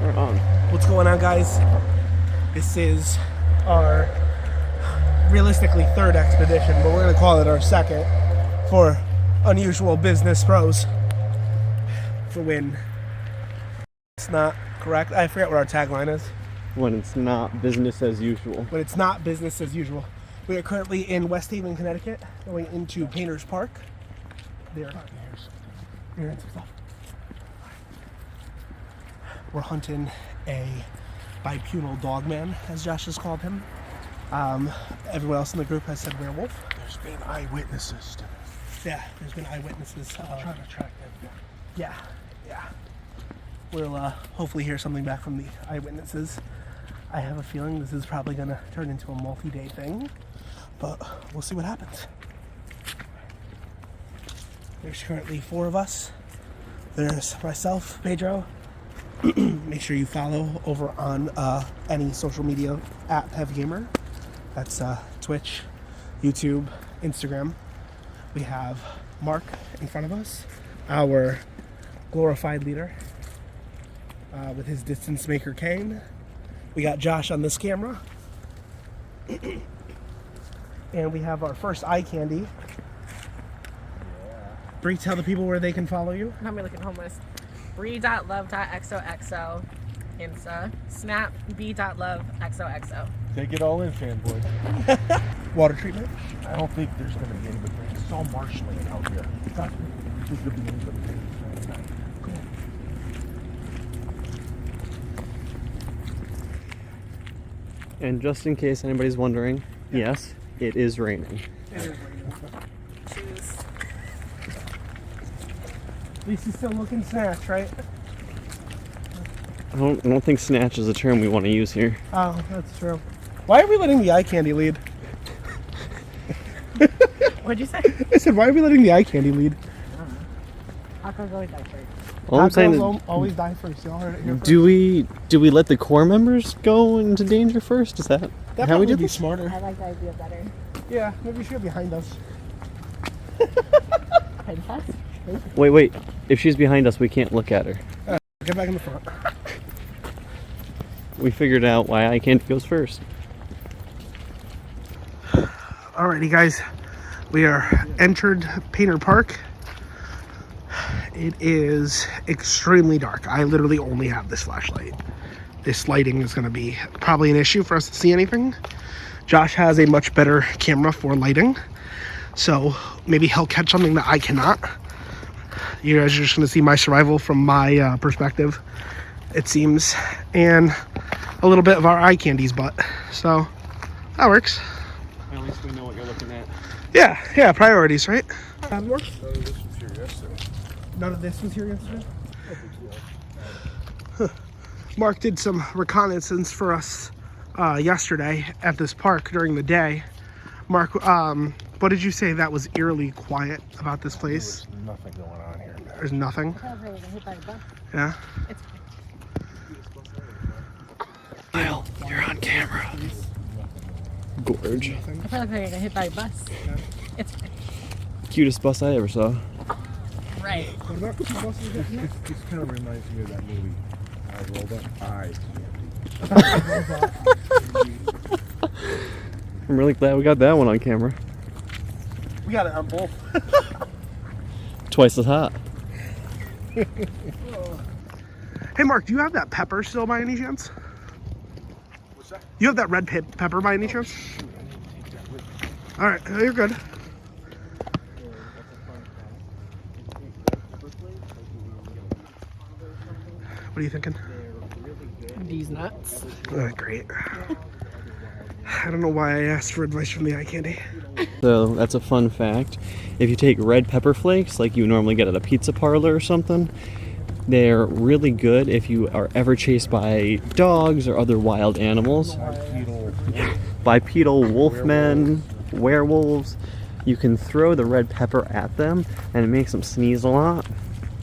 We're on. What's going on, guys? This is our realistically third expedition, but we're going to call it our second for Unusual Business Pros. For when it's not correct. I forget what our tagline is. When it's not business as usual. When it's not business as usual. We are currently in West Haven, Connecticut, going into Painters Park. There. We're hunting a bipedal dogman, as Josh has called him. Everyone else in the group has said werewolf. There's been eyewitnesses to this. Yeah, there's been eyewitnesses. I'm trying to track them down. Yeah. We'll hopefully hear something back from the eyewitnesses. I have a feeling this is probably going to turn into a multi-day thing, but we'll see what happens. There's currently 4 of us. There's myself, Pedro. Make sure you follow over on any social media at PevGamer. That's Twitch, YouTube, Instagram. We have Mark in front of us, our glorified leader, with his distance maker cane. We got Josh on this camera. And we have our first eye candy. Bree, tell the people where they can follow you. I'm looking homeless. Bree.love.xoxo Insta. Snap b.love.xoxo. Take it all in, fanboy. Water treatment. I don't think there's going to be anybody. It's all marshland out here. There's going to be anybody. And just in case anybody's wondering, yes, it is raining. It is raining. Choose. At least he's still looking snatched, right? I don't think snatch is a term we want to use here. Oh, that's true. Why are we letting the eye candy lead? What'd you say? I said, why are we letting the eye candy lead? Hot girls always die first. All I'm saying Girls is, always die first. Y'all heard it here first. do we let the core members go into danger first? Is that That how we probably do be this? smarter. I like the idea better. Yeah, maybe you should be behind us. Princess? Wait. If she's behind us, we can't look at her. Get back in the front. We figured out why eye candy goes first. Alrighty, guys. We are entered Painter Park. It is extremely dark. I literally only have this flashlight. This lighting is going to be probably an issue for us to see anything. Josh has a much better camera for lighting, so maybe he'll catch something that I cannot. You guys are just going to see my survival from my perspective, it seems, and a little bit of our eye candy's butt. So that works. At least we know what you're looking at. Yeah, priorities, right? More? None of this was here yesterday. None of this was here yesterday? Mark did some reconnaissance for us yesterday at this park during the day. Mark, what did you say that was eerily quiet about this place? There's nothing going on here. There's nothing? Yeah? It's Kyle, you're on camera. Gorge. I feel like they're gonna get hit by a bus. It's Cutest bus I ever saw. right. What about the buses? This kind of reminds me of that movie. I rolled up eyes. I'm really glad we got that one on camera. We got it on both. Twice as hot. Hey, Mark, do you have that pepper still by any chance? What's that? You have that red pepper by any chance? Alright, you're good. What are you thinking? These nuts. Oh, great. I don't know why I asked for advice from the eye candy. So that's a fun fact. If you take red pepper flakes like you normally get at a pizza parlor or something, they're really good if you are ever chased by dogs or other wild animals. Bipedal wolfmen, werewolves. You can throw the red pepper at them and it makes them sneeze a lot.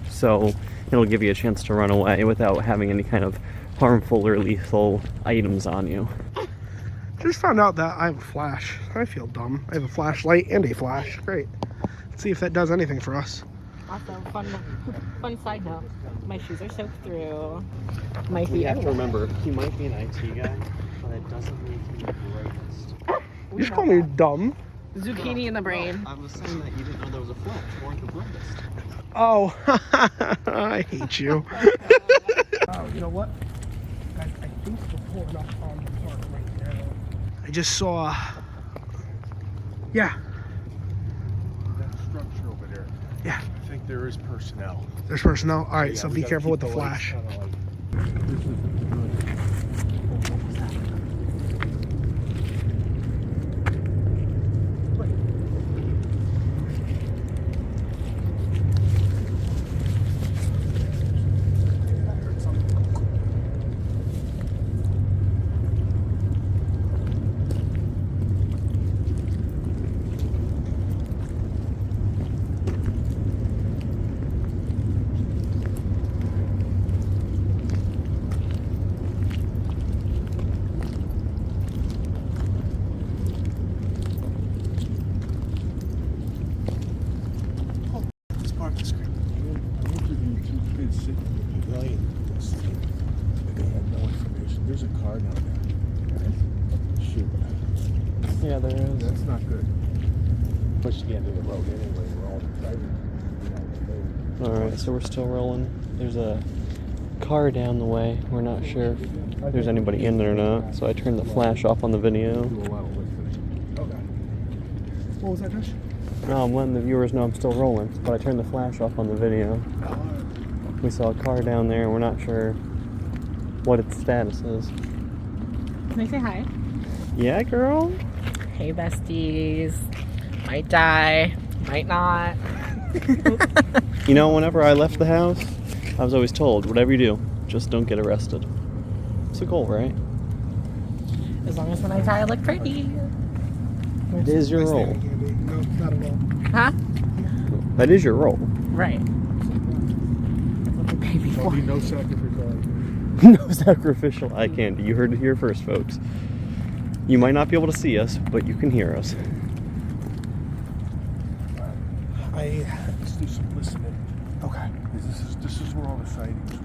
So it'll give you a chance to run away without having any kind of harmful or lethal items on you. Just found out that I have a flash. I feel dumb. I have a flashlight and a flash. Great. Let's see if that does anything for us. Also, fun side note, my shoes are soaked through. My We feet have to are remember, he might be an IT guy, but it doesn't make him the greatest. You just call me dumb. zucchini in the brain. I was saying that you didn't know there was a flash. You weren't the brightest. Oh, I hate you. Oh, you know what? I think we're pulling up on the park right now. I just saw. Yeah, That structure over there. yeah. I think there is personnel. There's personnel. All right, Yeah, so we be gotta careful with keep the lights flash. kinda like- This is good. This park is great. I interviewed 2 kids sitting in the pavilion yesterday, and they had no information. There's a car down there. Shoot. Yeah, there is. That's not good. Push the end of the road anyway. We're all driving. Alright, so we're still rolling. There's a car down the way. We're not sure if there's anybody in there or not, so I turned the flash off on the video. Do a lot of listening. Okay. What was that, Josh? No, I'm letting the viewers know I'm still rolling, but I turned the flash off on the video. We saw a car down there, and we're not sure what its status is. Can I say hi? Yeah, girl? Hey, besties. Might die, might not. You know, whenever I left the house, I was always told, whatever you do, just don't get arrested. It's a goal, right? As long as when I die, I look pretty. It is your role. No, not at all. Huh? That is your role. Right. Baby There'll be no sacrifice. No sacrificial eye candy. You heard it here first, folks. You might not be able to see us, but you can hear us. Let's do some listening. Okay. This is where all the sightings were.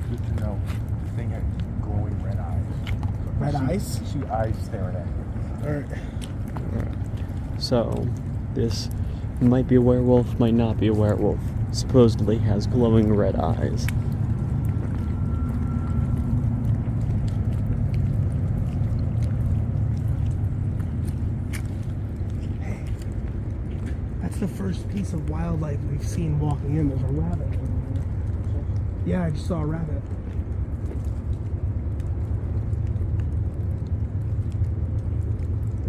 Good to know. The thing had glowing red eyes. Red eyes? See eyes staring at you. All right. So, this might be a werewolf, might not be a werewolf. Supposedly has glowing red eyes. That's the first piece of wildlife we've seen walking in. There's a rabbit. Yeah, I just saw a rabbit.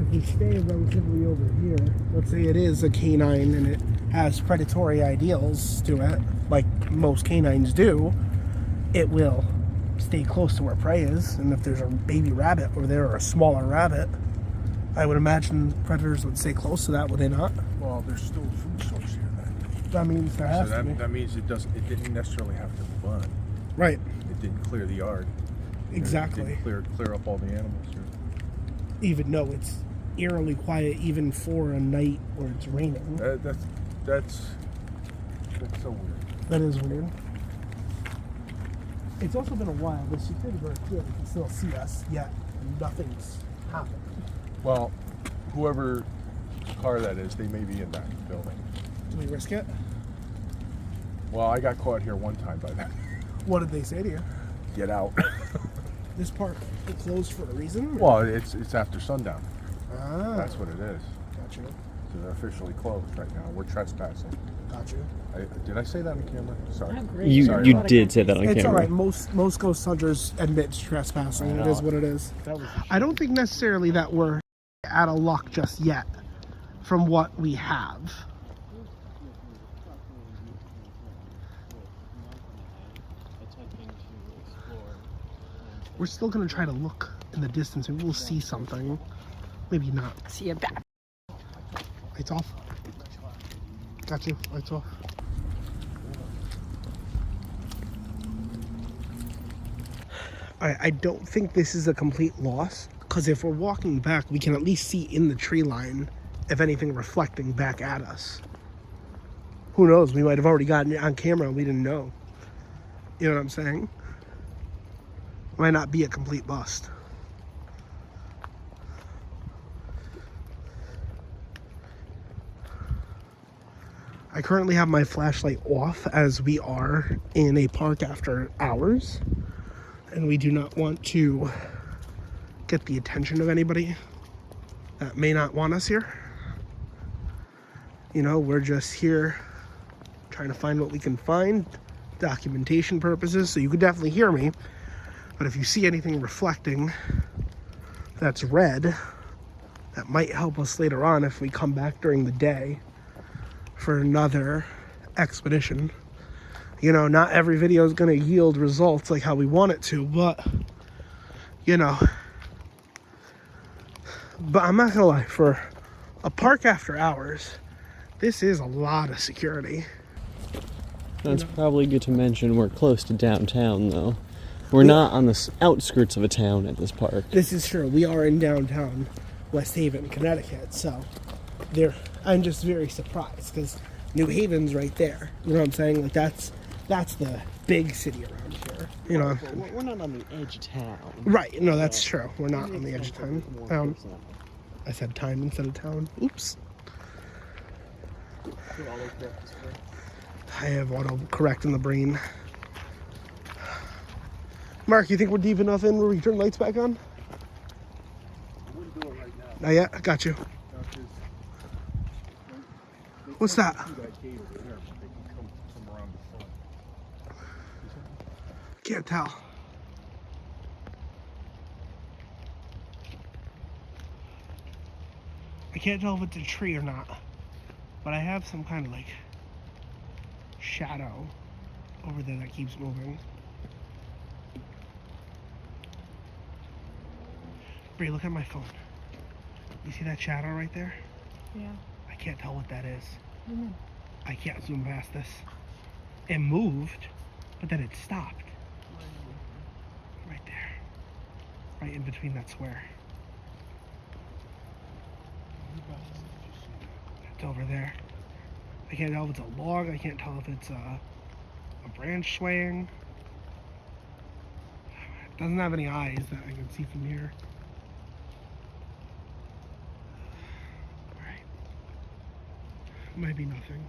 If we stay relatively over here, let's say it is a canine and it has predatory ideals to it, like most canines do, it will stay close to where prey is. And if there's a baby rabbit over there or a smaller rabbit, I would imagine predators would stay close to that, would they not? Well, there's still a food source here then. That means there has So to be. that means it didn't necessarily have to run. Right, It didn't clear the yard. exactly. It didn't clear up all the animals here. Even though it's eerily quiet, even for a night where it's raining. That's so weird. That is weird. It's also been a while. The security guard here can still see us, yet nothing's happened. Well, whoever car that is, they may be in that building. Do we risk it? Well, I got caught here one time by that. What did they say to you? Get out. This park closed for a reason? Well, it's after sundown. Ah, That's what it is. got you. So they're officially closed right now. We're trespassing. Got you. Did I say that on camera? Sorry. You Sorry you about did say that on It's camera. all right. Most ghost hunters admit to trespassing. It is what it is. That was I don't think necessarily that we're out of luck just yet from what we have. We're still going to try to look in the distance and we'll see something. Maybe not. See a bat. Lights off. Got you. Lights off. I don't think this is a complete loss, because if we're walking back, we can at least see in the tree line if anything reflecting back at us. Who knows? We might have already gotten it on camera and we didn't know. You know what I'm saying? It might not be a complete bust. I currently have my flashlight off as we are in a park after hours, and we do not want to get the attention of anybody that may not want us here. You know, we're just here trying to find what we can find, documentation purposes, so you could definitely hear me. But if you see anything reflecting that's red, that might help us later on if we come back during the day for another expedition. You know, not every video is going to yield results like how we want it to, but, you know. But I'm not going to lie, for a park after hours, this is a lot of security. That's probably good to mention. We're close to downtown, though. We're not on the outskirts of a town at this park. This is true. We are in downtown West Haven, Connecticut, so I'm just very surprised because New Haven's right there. You know what I'm saying? Like that's the big city around here. You know, We're not on the edge of town. right? No, that's true. We're not on the edge of town. I said time instead of town. Oops. I have autocorrect in the brain. Mark, you think we're deep enough in where we turn lights back on? I wouldn't do it right now. Not yet. I got you. What's that? See that gate over there, but they can come from around the front. Can't tell. I can't tell if it's a tree or not, but I have some kind of like shadow over there that keeps moving. Bree, look at my phone. You see that shadow right there? Yeah. I can't tell what that is. Mm. I can't zoom past this. It moved, but then it stopped. Right there. Right in between that square. It's over there. I can't tell if it's a log. I can't tell if it's a branch swaying. It doesn't have any eyes that I can see from here. Alright. Might be nothing.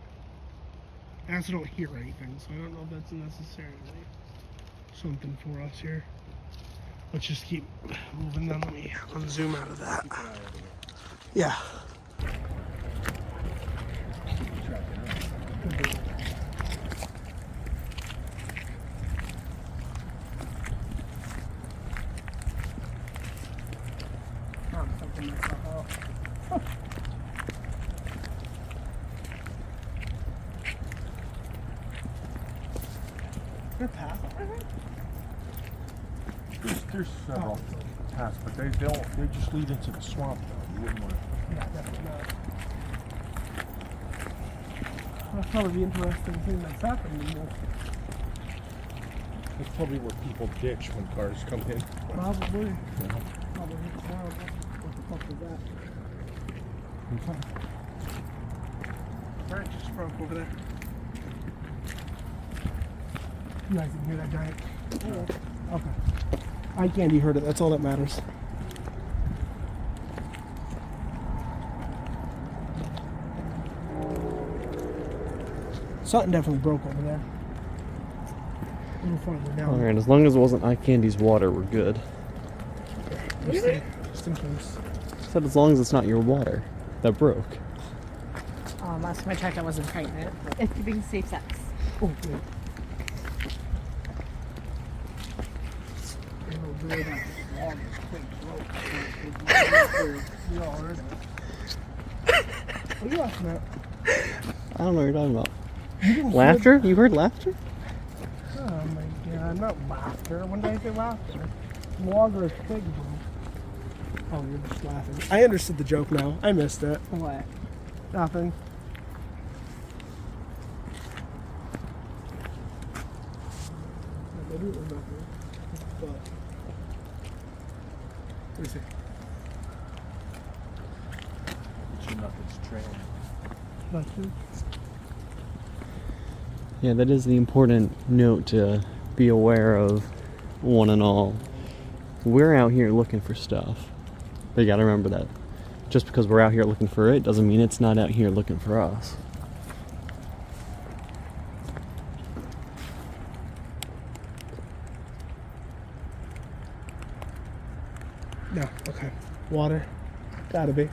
I also don't hear anything, so I don't know if that's necessarily something for us here. Let's just keep moving then. Let me unzoom out of that. Yeah. There's several paths, but they just lead into the swamp though. You wouldn't want to. Yeah, definitely not. That's probably the interesting thing that's happening in this. That's probably where people ditch when cars come in. Probably. Yeah. Probably. What the fuck was that? Alright, just broke over there. You guys didn't hear that giant? Yeah. Okay. Eye candy heard it, that's all that matters. Something definitely broke over there. A little farther down. Alright, as long as it wasn't eye candy's water, we're good. Just in case. I said as long as it's not your water that broke. Last time I checked, I wasn't pregnant. It's keeping safe sex. Oh, good. What are you laughing at? I don't know what you're talking about. Laughter? You heard laughter? Oh my god, not laughter. When did I say laughter? Logger is twig, bro. Oh, you're just laughing. I understood the joke now. I missed it. What? Nothing. Maybe it was nothing. But Let me see. Nothing's trained. Nothing. Yeah, that is the important note to be aware of, one and all. We're out here looking for stuff. But you gotta remember that. Just because we're out here looking for it doesn't mean it's not out here looking for us. No, okay. Water. Gotta be.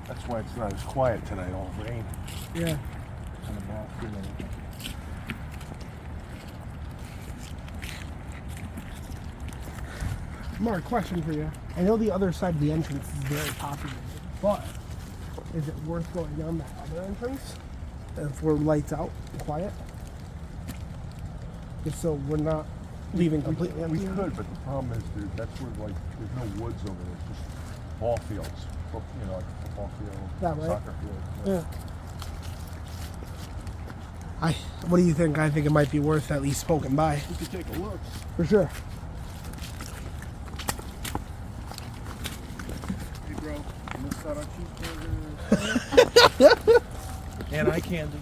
That's why it's not as quiet tonight, all rain. Yeah. On the back, you know. Mark, question for you. I know the other side of the entrance is very populated, but is it worth going down that other entrance if we're lights out and quiet? Just so we're not leaving completely empty. We could, but the problem is that's where like there's no woods over there, it's just ball fields. You know, like a football field, That right? soccer field. Yeah. What do you think? I think it might be worth at least poking by. We could take a look. For sure. Hey bro, you missed out on cheeseburgers. And eye candy.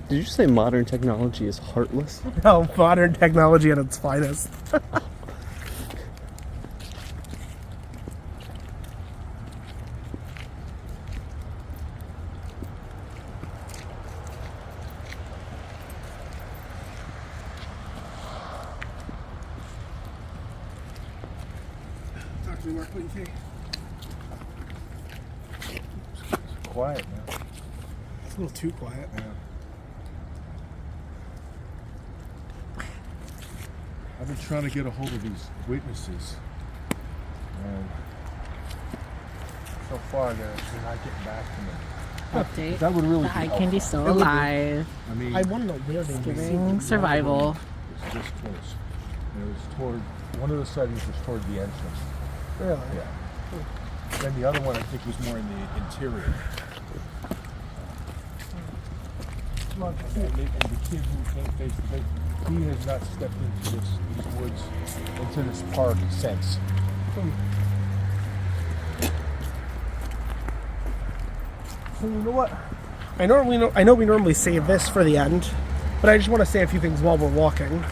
Did you say modern technology is heartless? No, modern technology at its finest. Talk to me, Mark. What do you think? It's quiet now. It's a little too quiet. Yeah. I've been trying to get a hold of these witnesses, and so far they're not getting back to me. Update. That would really The be eye helpful. candy's still alive. I mean, I want to know where they Giving survival. It's just towards. It was toward one of the sightings was toward the entrance. Really? Yeah. Then the other one I think was more in the interior. And the kid who came face to face, he has not stepped into these woods, into this park since. So you know what? I know we normally save this for the end, but I just want to say a few things while we're walking.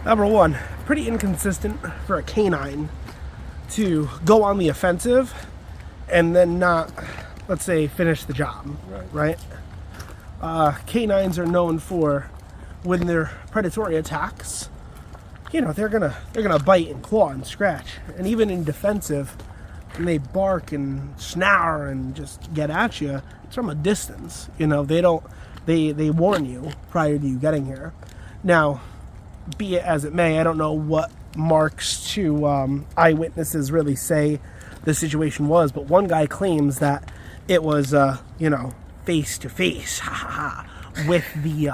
Number one, pretty inconsistent for a canine to go on the offensive and then not, let's say, finish the job. Right? Canines are known for, when they're predatory attacks, you know, they're gonna bite and claw and scratch, and even in defensive, when they bark and snarl and just get at you, it's from a distance. You know, they warn you prior to you getting here. Now, be it as it may, I don't know what Mark's two eyewitnesses really say the situation was, but one guy claims that it was, face to face, with the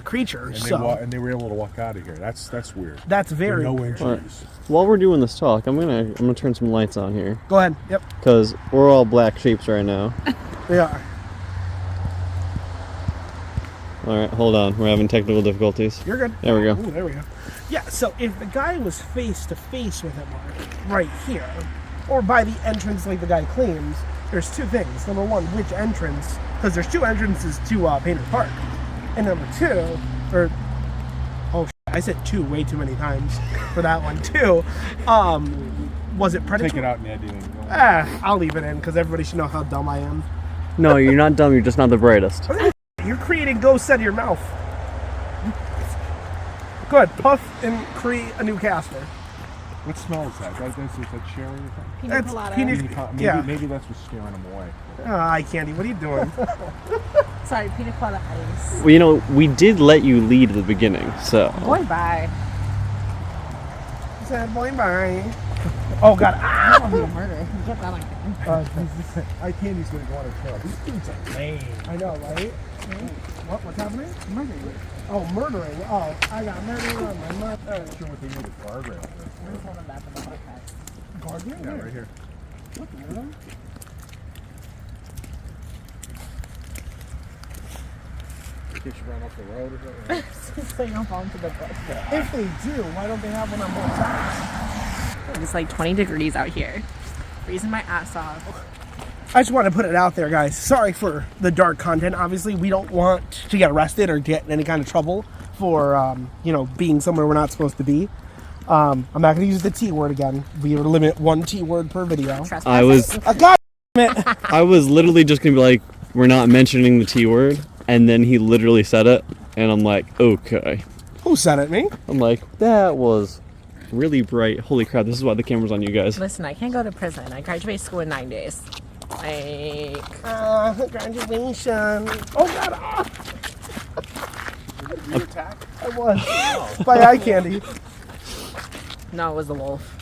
creature. And they were able to walk out of here. That's weird. That's very no weird. injuries. Right. While we're doing this talk, I'm gonna turn some lights on here. Go ahead. Yep. Because we're all black sheeps right now. We are. Alright, hold on. We're having technical difficulties. You're good. There we go. Ooh, there we go. Yeah, so if the guy was face to face with him, right here, or by the entrance like the guy claims, there's two things. Number one, which entrance, because there's two entrances to Painter Park. And number two, I said two way too many times for that one too. Was it predatory? Take it out in the editing. I'll leave it in because everybody should know how dumb I am. No, you're not dumb, you're just not the brightest. You're creating ghosts out of your mouth. Go ahead, puff and create a new caster. What smell is that? Is that cherry or something? Pina That's colada. pina- Maybe, maybe that's what's scaring them away. Eye candy, what are you doing? Sorry, pina colada ice. Well, you know, we did let you lead at the beginning, so. Boy, bye. Sad boy, bye. Oh, God. I don't want to be a murderer. Get that on camera. Eye candy's gonna go on her tail. These dudes are lame. I know, right? What's happening? Murdering. Oh, murdering. Oh, I got murdering on my mind. I'm not sure what they need a guardrail for. I'm just holding back the podcast. Guardian? Yeah, right here. case you run off the road or something. So you don't fall into the bush. If they do, why don't they have one on both sides? It's like 20 degrees out here. Freezing my ass off. I just want to put it out there, guys. Sorry for the dark content. Obviously, we don't want to get arrested or get in any kind of trouble for, you know, being somewhere we're not supposed to be. I'm not going to use the T word again. We limit one T word per video. I was God damn it! I was literally just gonna be like, we're not mentioning the T word, and then he literally said it, and I'm like, okay. Who said it? Me? I'm like, that was really bright. Holy crap! This is why the camera's on you guys. Listen, I can't go to prison. I graduate school in 9 days. Like, Graduation. Oh God! Ah. Were you attacked? I was by eye candy. no, it was the wolf.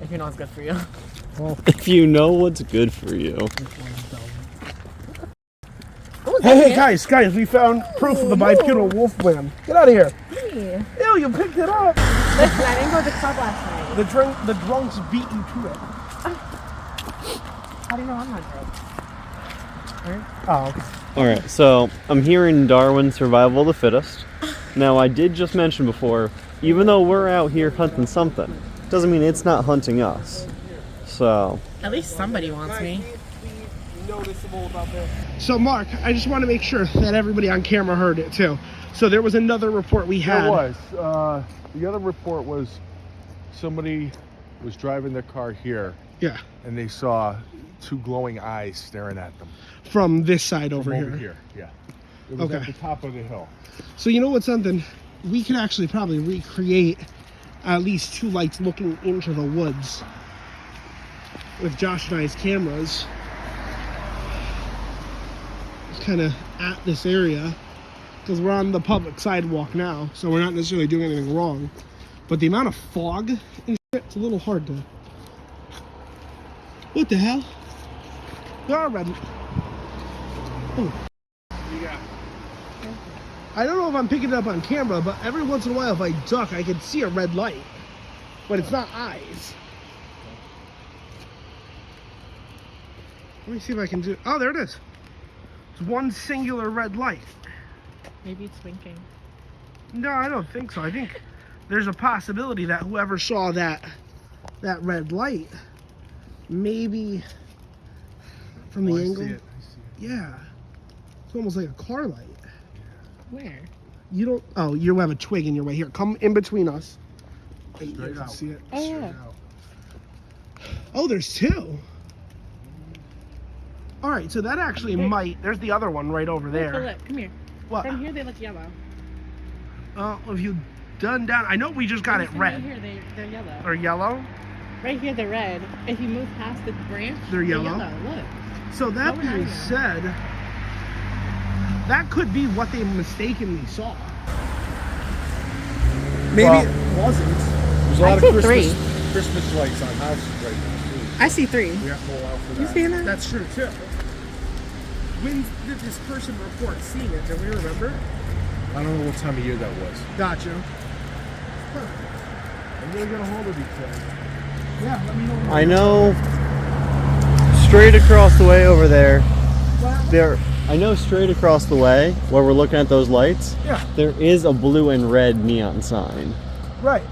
If you know what's good for you. If you know what's good for you. Hey, guys, we found proof of the bipedal Wolfman. Get out of here. Hey. Ew, you picked it up. Listen, I didn't go to the club last night. The drunks beat you to it. How do you know I'm not drunk? Oh. Alright, so I'm hearing Darwin survival of the fittest. Now, I did just mention before, even though we're out here hunting something, doesn't mean it's not hunting us. So, At least somebody wants me. Noticeable about this. So, Mark, I just want to make sure that everybody on camera heard it too. So there was another report we had. There was. The other report was somebody was driving their car here. Yeah. And they saw two glowing eyes staring at them. From this side over From here. Yeah. It was Okay. at the top of the hill. So you know what's something? We could actually probably recreate at least two lights looking into the woods with Josh and I's cameras. Just kind of at this area. Because we're on the public sidewalk now, so we're not necessarily doing anything wrong. But the amount of fog and shit, it's a little hard to... What the hell? Ah, red. Oh. I don't know if I'm picking it up on camera, but every once in a while if I duck, I can see a red light. But it's not eyes. Let me see if I can do... Oh, there it is. It's one singular red light. Maybe it's winking. No, I don't think so. I think there's a possibility that whoever saw that red light, maybe from the angle. I see it. Yeah. It's almost like a car light. Where? You don't... Oh, you have a twig in your way. Here, come in between us. And you Straight can out. see it. Oh, Straight yeah. out. Oh, there's two. All right, so that actually might... There's the other one right over Look, there. look, come here. What? From here they look yellow. If you done down... I know we just got it From red. Right here they're yellow. Or yellow. Right here they're red. If you move past the branch, They're yellow? Look. So that Go behind being you. said, that could be what they mistakenly saw. Maybe Well, it wasn't. There's a I lot see of three. Christmas lights on houses right now, too. I see 3. We have to allow for that. You seeing that? That's true too. When did this person report seeing it? Do we remember? I don't know what time of year that was. Gotcha. I'm gonna get a hold of these things. Yeah, let me know. I know straight across the way over there, I know straight across the way where we're looking at those lights, Yeah. there is a blue and red neon sign. Right.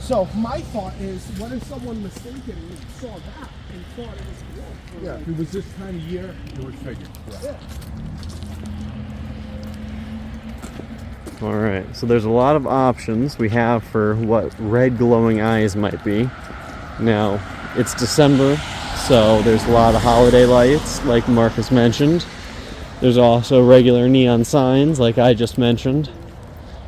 So my thought is, what if someone mistakenly saw that and thought it was cool? Yeah, if it was this time of year, you would figure. Yeah. Alright, so there's a lot of options we have for what red glowing eyes might be. Now, it's December, so there's a lot of holiday lights, like Marcus mentioned. There's also regular neon signs, like I just mentioned.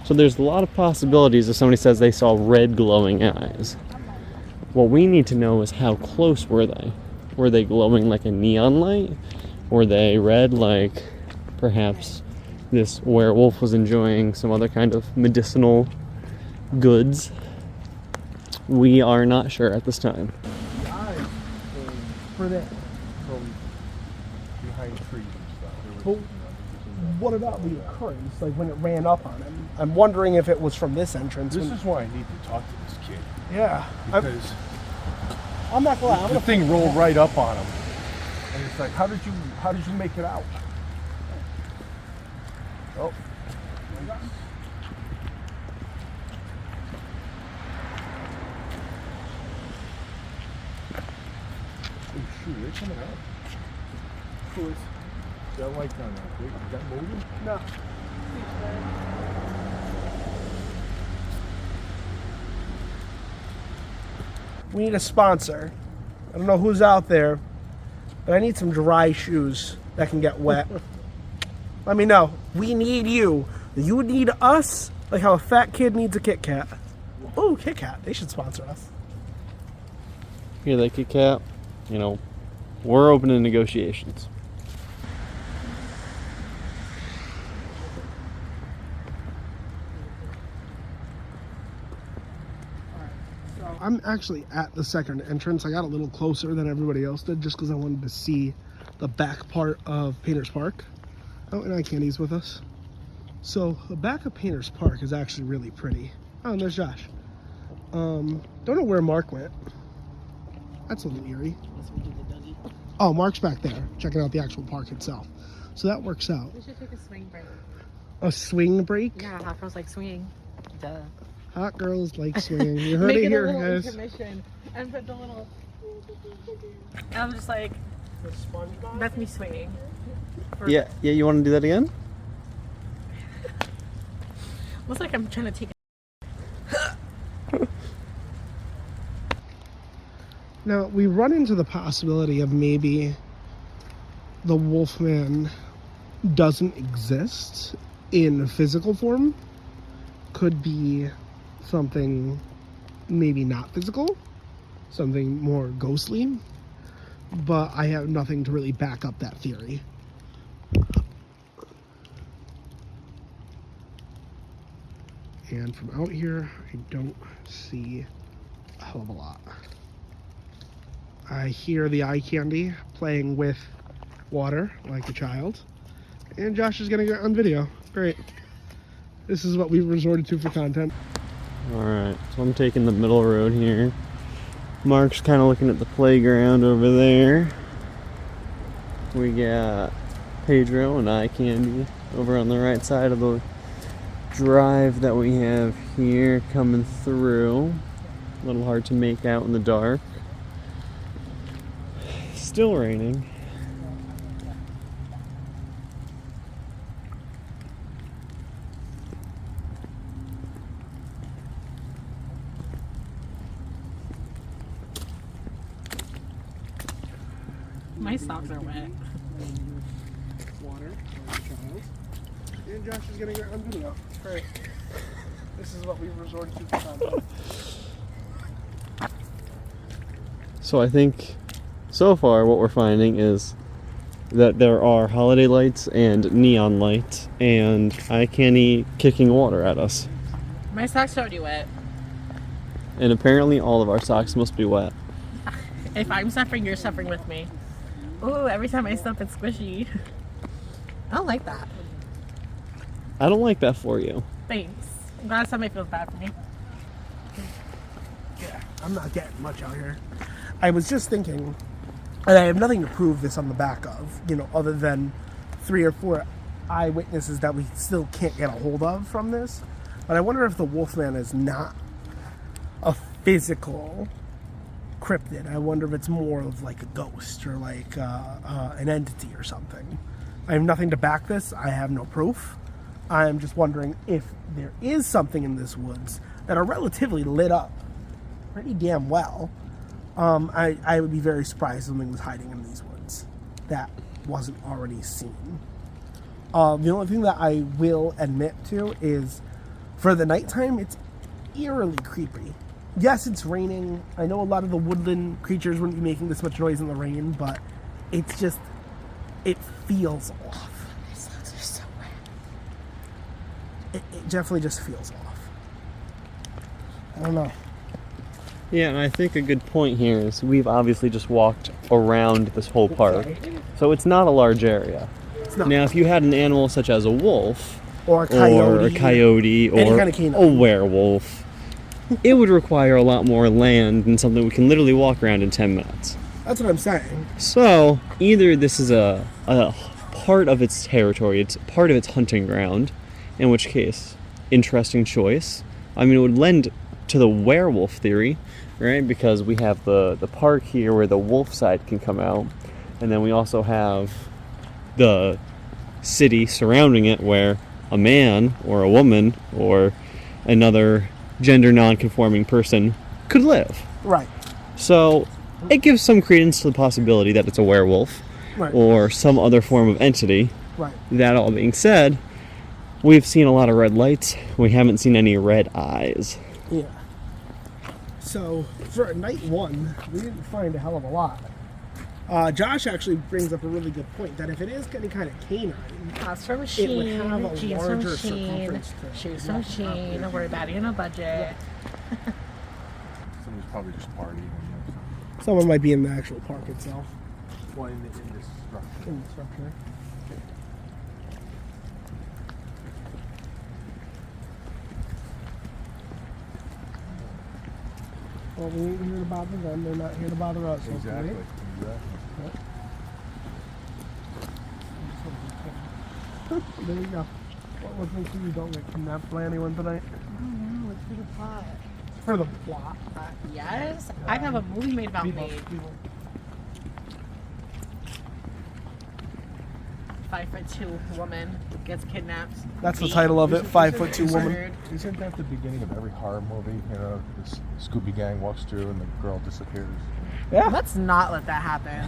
So there's a lot of possibilities if somebody says they saw red glowing eyes. What we need to know is how close were they? Were they glowing like a neon light? Were they red like perhaps this werewolf was enjoying some other kind of medicinal goods? We are not sure at this time. The eyes came For that. from behind trees and stuff. There But was, what about the occurrence, like when it ran up on him? I'm wondering if it was from this entrance. this when- is why I need to talk to this kid. Yeah. Because I'm not gonna lie. I'm the gonna thing rolled right up on him. And it's like, how did you make it out? Oh. Oh shoot, they're coming out. Who is that light down there? Is that moving? No. We need a sponsor. I don't know who's out there, but I need some dry shoes that can get wet. Let me know. We need you. You need us like how a fat kid needs a Kit Kat. Oh, Kit Kat. They should sponsor us. Here, that Kit Kat. You know, we're open to negotiations. I'm actually at the second entrance. I got a little closer than everybody else did just because I wanted to see the back part of Painter's Park. Oh, and Eye Candy's with us. So the back of Painter's Park is actually really pretty. Oh, and there's Josh. Don't know where Mark went. That's a little eerie. Oh, Mark's back there checking out the actual park itself. So that works out. We should take a swing break. A swing break? Yeah, hot girls like swinging. Duh. Hot girls like swinging. You heard it here, guys. Intermission and put the little. I'm just like, that's me swinging. Yeah, you want to do that again? Looks like I'm trying to take. Now, we run into the possibility of maybe the Wolfman doesn't exist in physical form. Could be something maybe not physical, something more ghostly, but I have nothing to really back up that theory. And from out here, I don't see a hell of a lot. I hear the eye candy playing with water like a child, and Josh is getting it on video. Great. This is what we've resorted to for content. Alright, so I'm taking the middle road here. Mark's kind of looking at the playground over there. We got Pedro and Eye Candy over on the right side of the drive that we have here coming through. A little hard to make out in the dark. Still raining. My socks are wet. Water like a child. And Josh is getting it on video. Great. This is what we've resorted to for content. So I think so far what we're finding is that there are holiday lights and neon lights and eye candy kicking water at us. My socks are already wet. And apparently all of our socks must be wet. If I'm suffering, you're suffering with me. Ooh, every time I step, it's squishy. I don't like that. I don't like that for you. Thanks. I'm glad somebody feels bad for me. Yeah, I'm not getting much out here. I was just thinking, and I have nothing to prove this on the back of, other than 3 or 4 eyewitnesses that we still can't get a hold of from this. But I wonder if the Wolfman is not a physical cryptid. I wonder if it's more of like a ghost or like an entity or something. I have nothing to back this. I have no proof. I'm just wondering if there is something in this woods that are relatively lit up pretty damn well. I would be very surprised if something was hiding in these woods that wasn't already seen. The only thing that I will admit to is for the nighttime, it's eerily creepy. Yes, it's raining. I know a lot of the woodland creatures wouldn't be making this much noise in the rain, but it's just, it feels off. My socks are so wet. It definitely just feels off. I don't know. Yeah, and I think a good point here is we've obviously just walked around this whole park. So it's not a large area. It's not. Now, if you had an animal such as a wolf, Or a coyote. or a coyote, Any or kind of canine. a werewolf, it would require a lot more land than something we can literally walk around in 10 minutes. That's what I'm saying. So, either this is a part of its territory. It's part of its hunting ground, in which case, interesting choice. I mean, it would lend to the werewolf theory, right? Because we have the park here where the wolf side can come out, and then we also have the city surrounding it where a man or a woman or another gender non-conforming person could live. Right. So it gives some credence to the possibility that it's a werewolf Right. or some other form of entity. Right. That all being said, we've seen a lot of red lights. We haven't seen any red eyes. Yeah. So for night one, we didn't find a hell of a lot. Josh actually brings up a really good point that if it is any kind of canine, Cost from it would have Sheen, a jeans from larger Sheen, circumference to shoes from Sheen. We're batting on a budget. Somebody's probably just partying. Someone might be in the actual park itself. Well, in this structure. In the structure. Well, we ain't here to bother them. They're not here to bother us. Exactly. Okay? Exactly. There you go. What was it so you don't get kidnapped by anyone tonight? I don't know, it's for the plot. For the plot. Yes, I have a movie made about me. 5'2" woman gets kidnapped. That's the beat, title of it. 5'2" woman. murdered. Isn't that the beginning of every horror movie? You know, this Scooby Gang walks through and the girl disappears. Yeah. Let's not let that happen.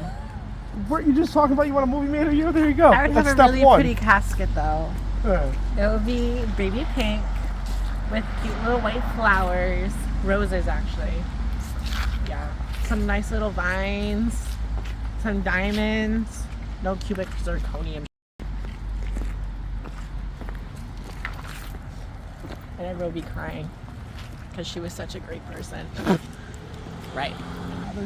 Weren't you just talking about you want a movie made of you? There you go. I would have That's a step really one. pretty casket though. Yeah. It would be baby pink with cute little white flowers, roses actually. Yeah, some nice little vines, some diamonds, no cubic zirconium. And everyone would be crying because she was such a great person. Right.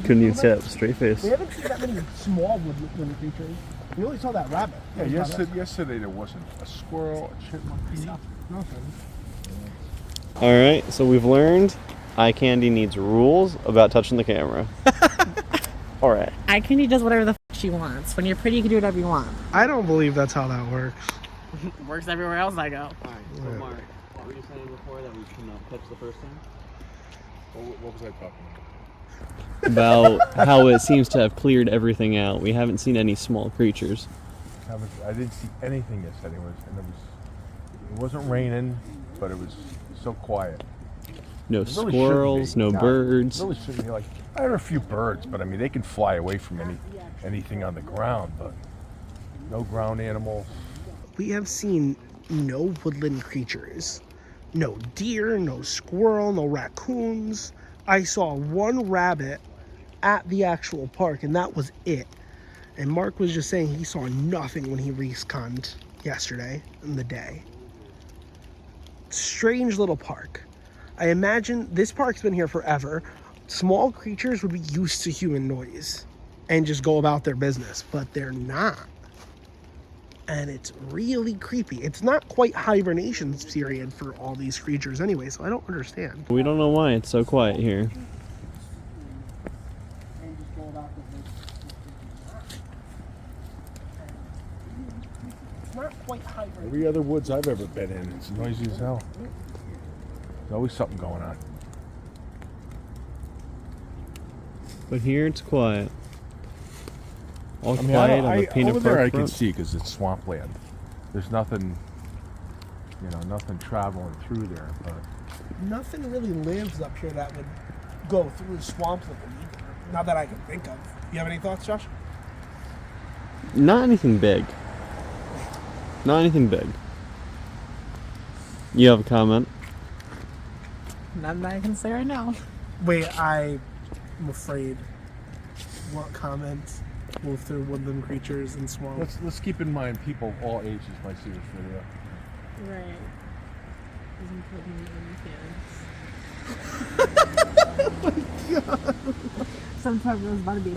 Couldn't even say that with a straight face. We haven't seen that many small woodland creatures. We only saw that rabbit. Yeah, yesterday there wasn't a squirrel, a chipmunk. Nothing. All right, so we've learned eye candy needs rules about touching the camera. All right. Eye candy does whatever the she wants. When you're pretty, you can do whatever you want. I don't believe that's how that works. Works everywhere else I go. All right, so Mark, what were you saying before that we couldn't catch the first thing? What was I talking about? About how it seems to have cleared everything out. We haven't seen any small creatures. I didn't see anything yesterday. It wasn't raining, but it was so quiet. No It really squirrels, shouldn't no be. birds. It really shouldn't be. Like, I heard a few birds, but I mean they can fly away from anything on the ground, but no ground animals. We have seen no woodland creatures. No deer, no squirrel, no raccoons. I saw one rabbit at the actual park, and that was it. And Mark was just saying he saw nothing when he reconned yesterday in the day. Strange little park. I imagine this park's been here forever. Small creatures would be used to human noise and just go about their business, but they're not. And it's really creepy. It's not quite hibernation period for all these creatures anyway, so I don't understand. We don't know why it's so quiet here. It's not quite hibernation. Every other woods I've ever been in, it's noisy as hell. There's always something going on. But here it's quiet. All I mean, quiet on the Peanut over there Park I can front. see because it's swampland. There's nothing, nothing traveling through there. But Nothing really lives up here that would go through swampland either. Not that I can think of. You have any thoughts, Josh? Not anything big. Not anything big. You have a comment? None that I can say right now. Wait, I'm afraid. What comments move through woodland creatures and swamps? let's keep in mind people all ages might see this video. Right. Isn't Sometimes it was about to be.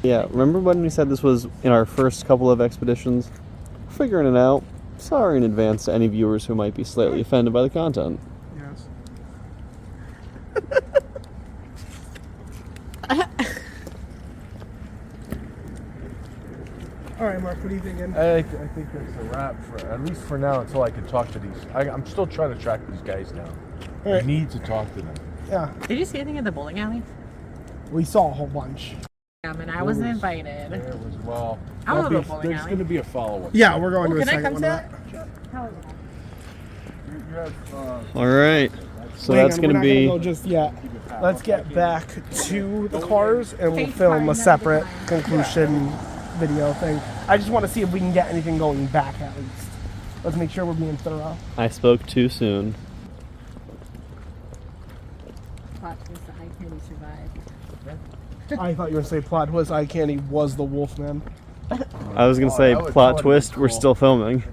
Yeah, remember when we said this was in our first couple of expeditions? We're figuring it out. Sorry in advance to any viewers who might be slightly offended by the content. Yes. All right, Mark? What are you thinking? I think that's a wrap, at least for now, until I can talk to these. I'm still trying to track these guys down. Right. I need to talk to them. Yeah. Did you see anything at the bowling alley? We saw a whole bunch. And I wasn't invited. There was, well, I wanna go bowling there's alley. going to be a follow-up. Yeah, we're going to a Can I second come one to of that? that. How is it? All right. So Hang that's on, going to we're not be. gonna go just yet. Let's get back to the cars and we'll Thanks, film Mark. a Have a separate good time. conclusion video thing. I just want to see if we can get anything going back at least. Let's make sure we're being thorough. I spoke too soon. Plot twist, the eye candy survived. I thought you were going to say plot twist eye candy was the Wolfman. I was going to say that would plot be twist. We're cool. still filming.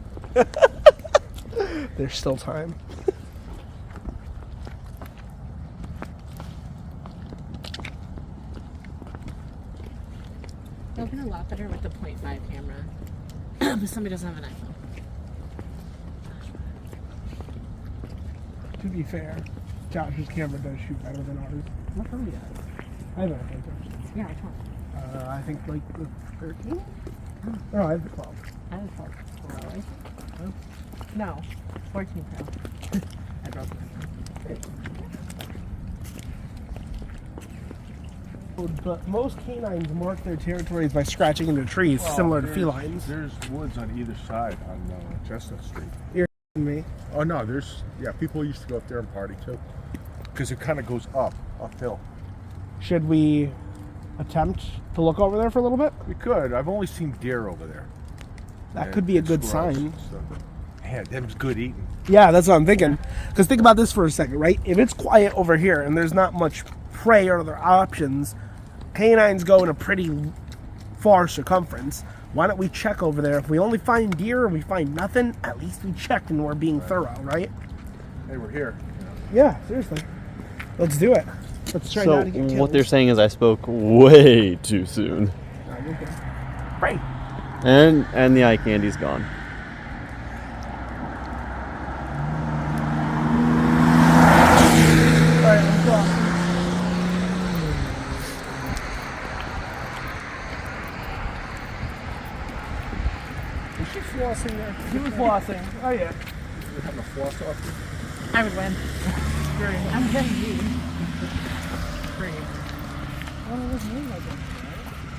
There's still time. It'll be a lot better with the 0.5 camera. But somebody doesn't have an iPhone. To be fair, Josh's camera does shoot better than ours. What phone do you have? I have an iPhone 13. Yeah, which one? I think like the 13? No, I have the 12. I have a 12 Pro, right? No, 14 Pro. I broke it. But most canines mark their territories by scratching into trees, similar to felines. There's woods on either side on Chestnut Street. You're me. Oh, no, people used to go up there and party, too. Because it kind of goes uphill. Should we attempt to look over there for a little bit? We could. I've only seen deer over there. That And could be a good squirrels sign. and stuff. Man, them's good eating. Yeah, that's what I'm thinking. Because think about this for a second, right? If it's quiet over here and there's not much prey or other options, canines go in a pretty far circumference. Why don't we check over there? If we only find deer and we find nothing, at least we checked and we're being thorough, right? Hey, we're here. Yeah, seriously. Let's do it. Let's try So not to get killed. what they're saying is I spoke way too soon, Right. and the eye candy's gone. All right, let's go. Is she flossing there? She was flossing. Oh, yeah. We're having a floss off. I would win. Great. I'm gonna be.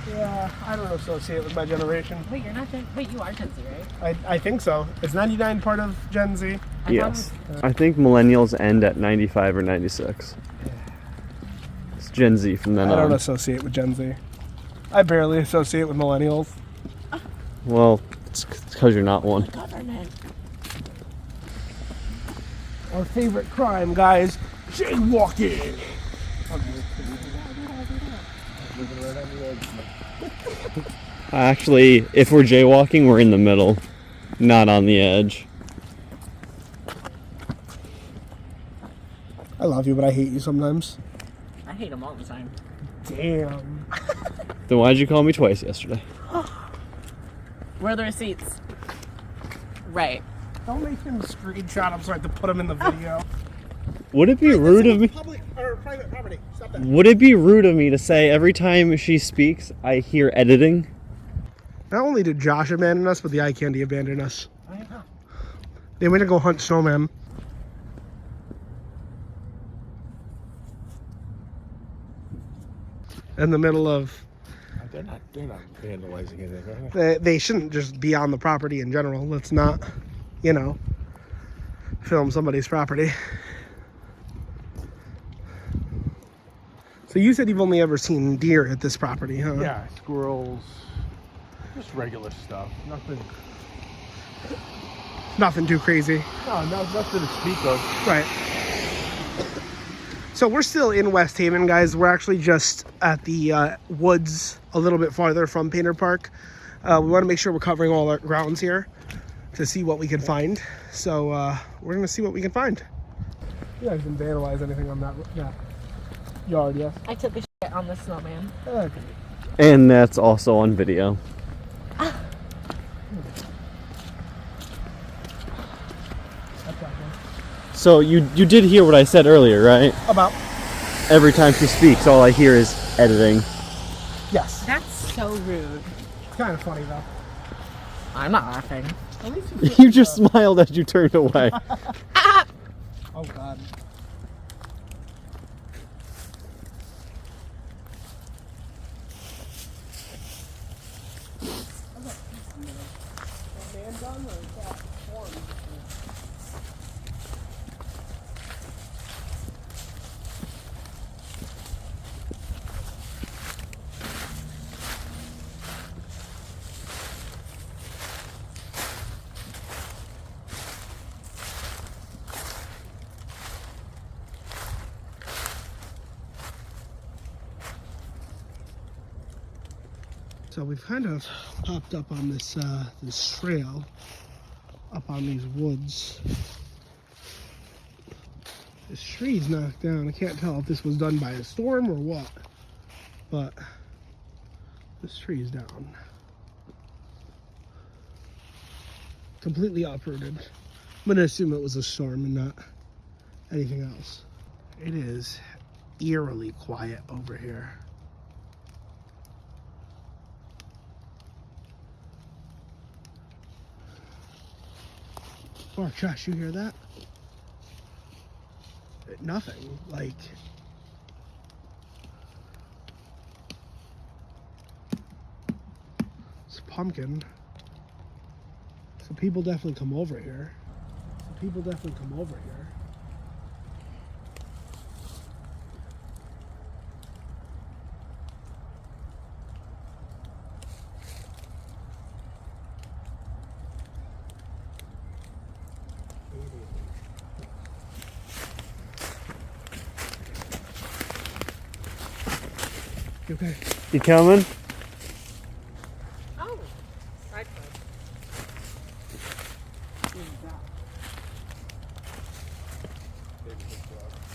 Yeah, I don't associate with my generation. Wait, you're not Gen. Wait, you are Gen Z, right? I think so. Is 99 part of Gen Z? I Yes. thought I think millennials end at 95 or 96. It's Gen Z from then I don't on. associate with Gen Z. I barely associate with millennials. Well, it's because you're not one. Government. Our favorite crime, guys, jaywalking. Actually, if we're jaywalking, we're in the middle, not on the edge. I love you, but I hate you sometimes. I hate them all the time. Damn. Then why'd you call me twice yesterday? Where are the receipts? Right. Don't make him screenshot them so I have to put them in the video. Would it be rude of me? Public or private property. Stop that. Would it be rude of me to say every time she speaks, I hear editing? Not only did Josh abandon us, but the eye candy abandoned us. They went to go hunt snowman. In the middle of, They're not vandalizing anything, are they? they shouldn't just be on the property in general. Let's not, film somebody's property. So you said you've only ever seen deer at this property, huh? Yeah, squirrels. Just regular stuff. Nothing too crazy. Nothing to speak of. Right. So we're still in West Haven, guys. We're actually just at the woods a little bit farther from Painter Park. We want to make sure we're covering all our grounds here to see what we can find. So we're going to see what we can find. You guys didn't vandalize anything on that yard, yes? I took a shit on the snowman. Okay. And that's also on video. So you did hear what I said earlier, right? About? Every time she speaks, all I hear is editing. Yes. That's so rude. It's kind of funny, though. I'm not laughing. At least You just smiled as you turned away. Oh God. So we've kind of popped up on this this trail up on these woods. This tree's knocked down. I can't tell if this was done by a storm or what, but this tree is down. Completely uprooted. I'm gonna assume it was a storm and not anything else. It is eerily quiet over here. Oh, Josh, you hear that? Nothing. Like, it's a pumpkin. So people definitely come over here. Okay. You coming? Oh, side foot.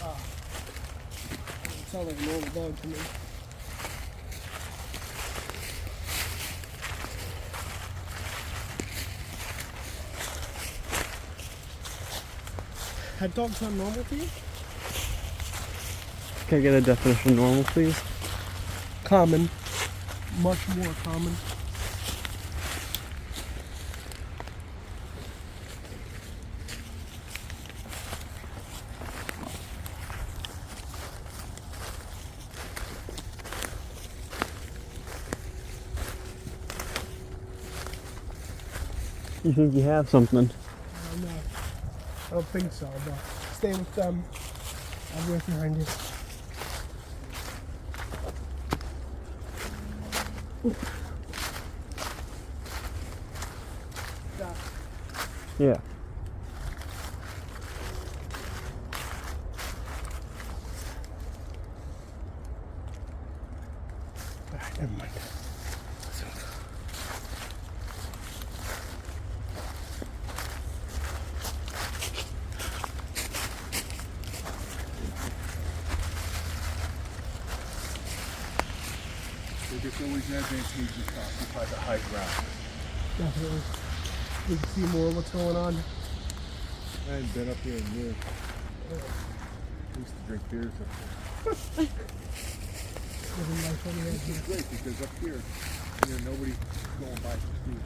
Oh. It sounds like a normal dog to me. Had dogs sound normal to you? Can I get a definition of normal, please? Common. Much more common. You think you have something? I don't know. I don't think so, but stay with them. I'll be right behind you. Stop. Yeah. Alright, never mind. It's always advantageous to occupy the high ground. Definitely. We can see more of what's going on. I hadn't been up here in years. I used to drink beers up here. Living life on the edge This is here. great because up here, nobody's going by for speed.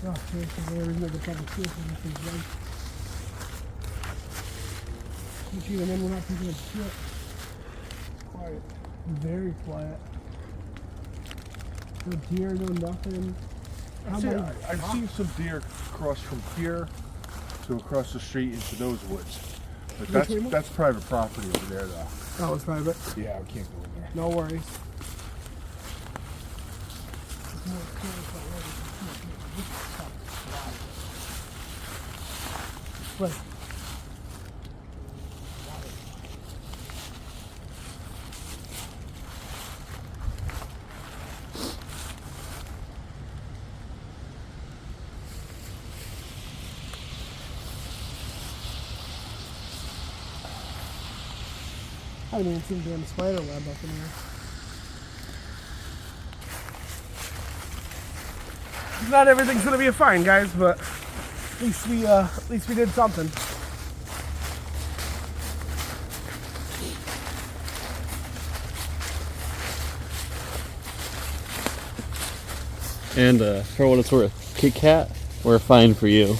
Oh, seriously, there is no public school for this thing's right. But even then, we're not picking up shit. Quiet. Very quiet. No deer, no nothing. I've seen some deer cross from here to across the street into those woods. But that's private property over there, though. That was private. Yeah, I can't go in there. No worries. Right. I haven't even seen damn spider web up in here. Not everything's gonna be fine, guys, but at least we did something. And for what it's worth, Kit Kat, we're fine for you.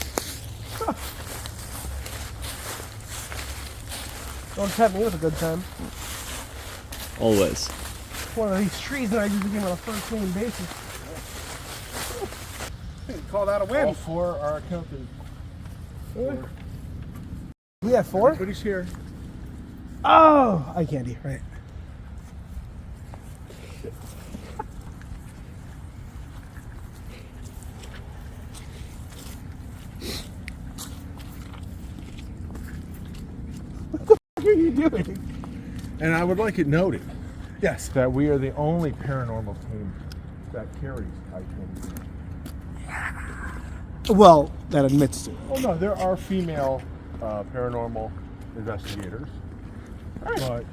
Don't tempt me with a good time. Always. One of these trees that I just became on a first name basis. You can call that a win. All 4 are accounted. We have 4? Everybody's here. Oh, eye candy, right. What the fuck are you doing? And I would like it noted Yes. that we are the only paranormal team that carries eye candy. Well, that admits to it. Oh no, there are female paranormal investigators, but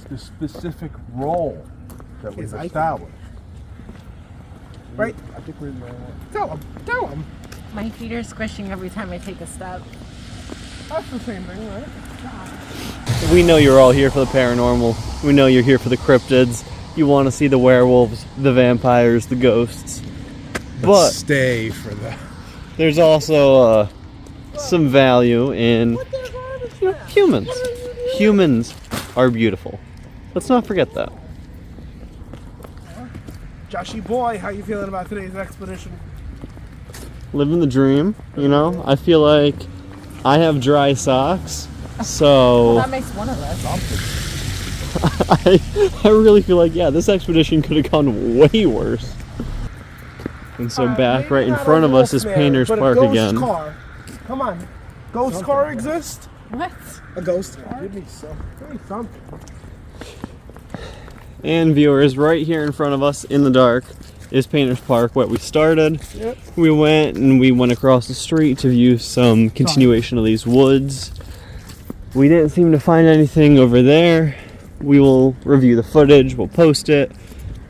the specific role that we've Is eye established. Right? I think we're the only one. Tell him. Tell him. My feet are squishing every time I take a step. That's the same thing, right? We know you're all here for the paranormal. We know you're here for the cryptids. You want to see the werewolves, the vampires, the ghosts. But stay for that. there's also some value in humans. Humans are beautiful. Let's not forget that. Joshy boy, how you feeling about today's expedition? Living the dream, you know? I feel like I have dry socks, so That makes one of us. I really feel like, yeah, this expedition could have gone way worse. And so back Maybe right in not a front of us is Wolfman, Painter's but a Park ghost again. Car. Come on. Ghost car exists? What? A ghost car? Give me some. Give me something. And viewers, right here in front of us in the dark is Painter's Park, where we started. Yep. We went across the street to view some continuation of these woods. We didn't seem to find anything over there. We will review the footage, we'll post it.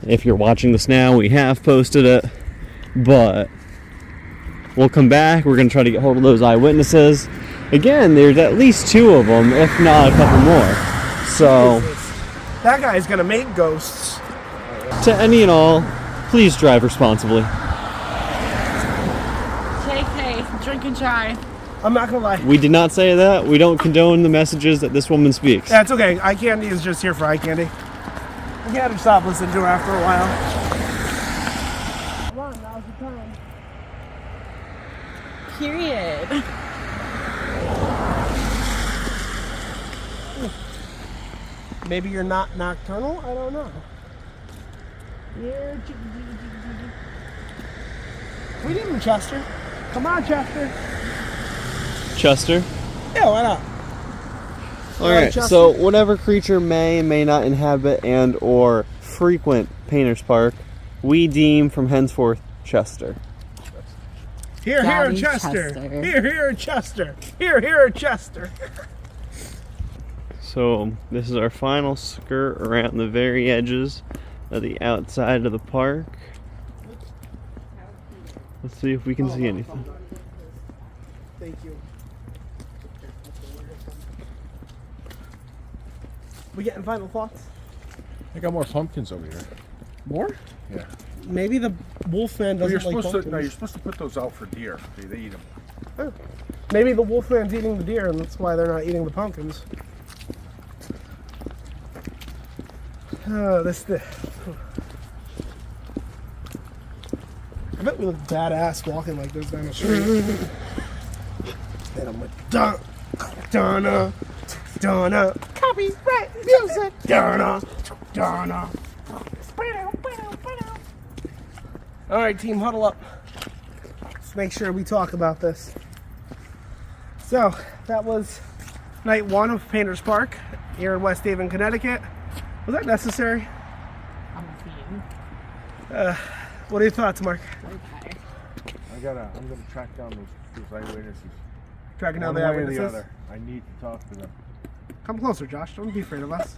If you're watching this now, we have posted it. But we'll come back, we're gonna try to get hold of those eyewitnesses. Again, there's at least 2 of them, if not a couple more. So, That guy's gonna make ghosts. to any and all, please drive responsibly. JK, drink and drive. I'm not gonna lie. We did not say that. We don't condone the messages that this woman speaks. That's okay. Eye candy is just here for eye candy. We had to stop listening to her after a while. Come on, now's the time. Period. Maybe you're not nocturnal? I don't know. We need him, Chester. Come on, Chester. Chester? Yeah, why not? Alright, Chester. so whatever creature may and may not inhabit and or frequent Painter's Park, we deem from henceforth Chester. Here, Daddy Chester. Chester. Here, Chester. Here, Chester. So this is our final skirt around the very edges of the outside of the park. Let's see if we can see anything. Thank you. We getting final thoughts? I got more pumpkins over here. More? Yeah. Maybe the Wolfman Well, doesn't you're like supposed to. No, you're pumpkins. supposed to put those out for deer. They eat them. Maybe the Wolfman's eating the deer, and that's why they're not eating the pumpkins. I bet we look badass walking like this down the street. And I'm like, Donna, copyright music, Donna. All right, team, huddle up. Let's make sure we talk about this. So that was night 1 of Painter's Park here in West Haven, Connecticut. Was that necessary? I'm a fiend. What are your thoughts, Mark? Okay. I'm gonna track down those eyewitnesses. Tracking down One the way or the eyewitnesses? other. I need to talk to them. Come closer, Josh. Don't be afraid of us.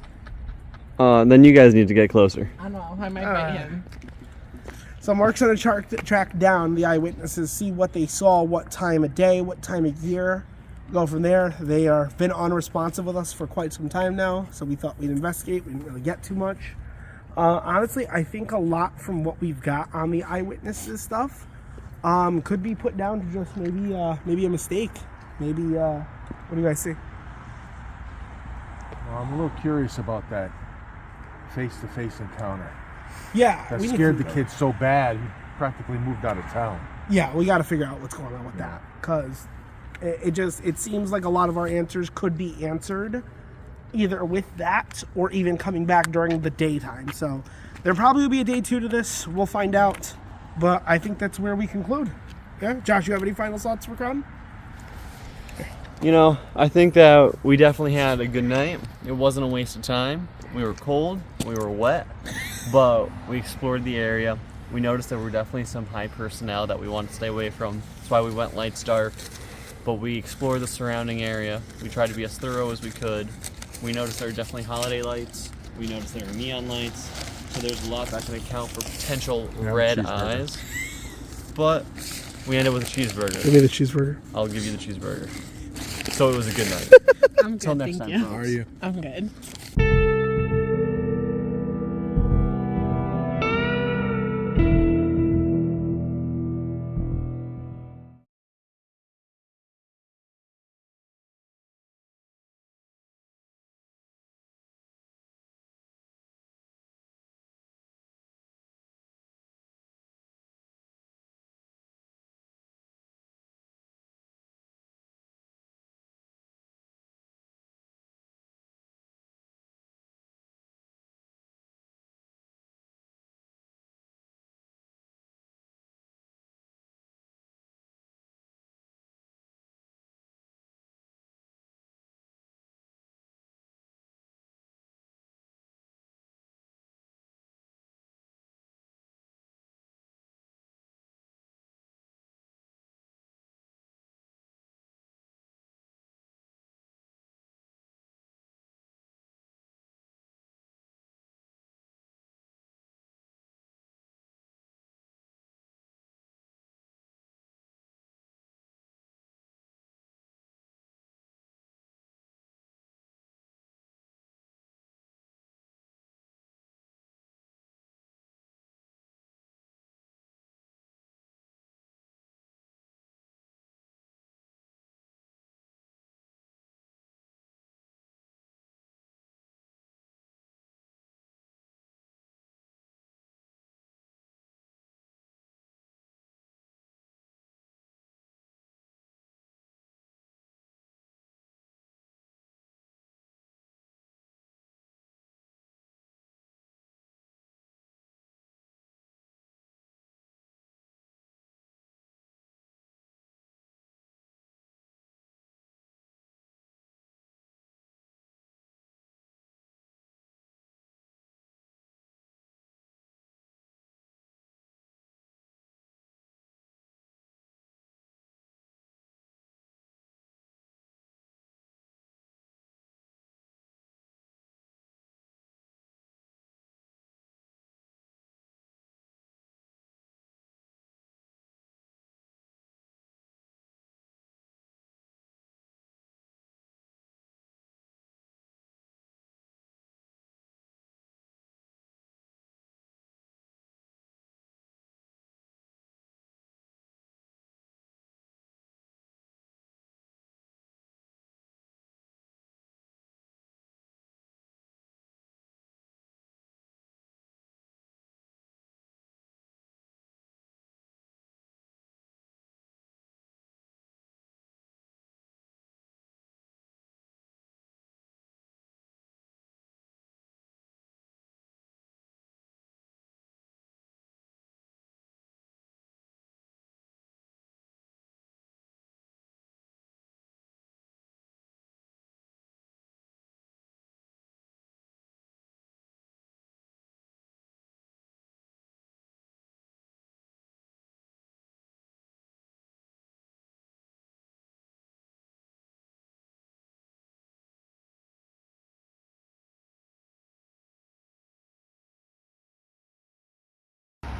Then you guys need to get closer. I know, I might bite him. So Mark's gonna track down the eyewitnesses, see what they saw, what time of day, what time of year. Go from there. They are been unresponsive with us for quite some time now, so we thought we'd investigate. We didn't really get too much. Honestly, I think a lot from what we've got on the eyewitnesses stuff Could be put down to just maybe a mistake. Maybe what do you guys say? Well, I'm a little curious about that face-to-face encounter. Yeah, That we need scared to- the kid so bad, he practically moved out of town. Yeah, we got to figure out what's going on with that, because it seems like a lot of our answers could be answered either with that or even coming back during the daytime. So there probably will be a day 2 to this. We'll find out, but I think that's where we conclude. Yeah, Josh, you have any final thoughts for Crown? You know, I think that we definitely had a good night. It wasn't a waste of time. We were cold, we were wet, but we explored the area. We noticed there were definitely some high personnel that we wanted to stay away from. That's why we went lights dark. But we explored the surrounding area. We tried to be as thorough as we could. We noticed there were definitely holiday lights. We noticed there were neon lights. So there's a lot that can account for potential red cheeseburger. eyes. But we ended with a cheeseburger. Give me the cheeseburger. I'll give you the cheeseburger. So it was a good night. I'm good, Until next thank time, you. folks. How are you? I'm good.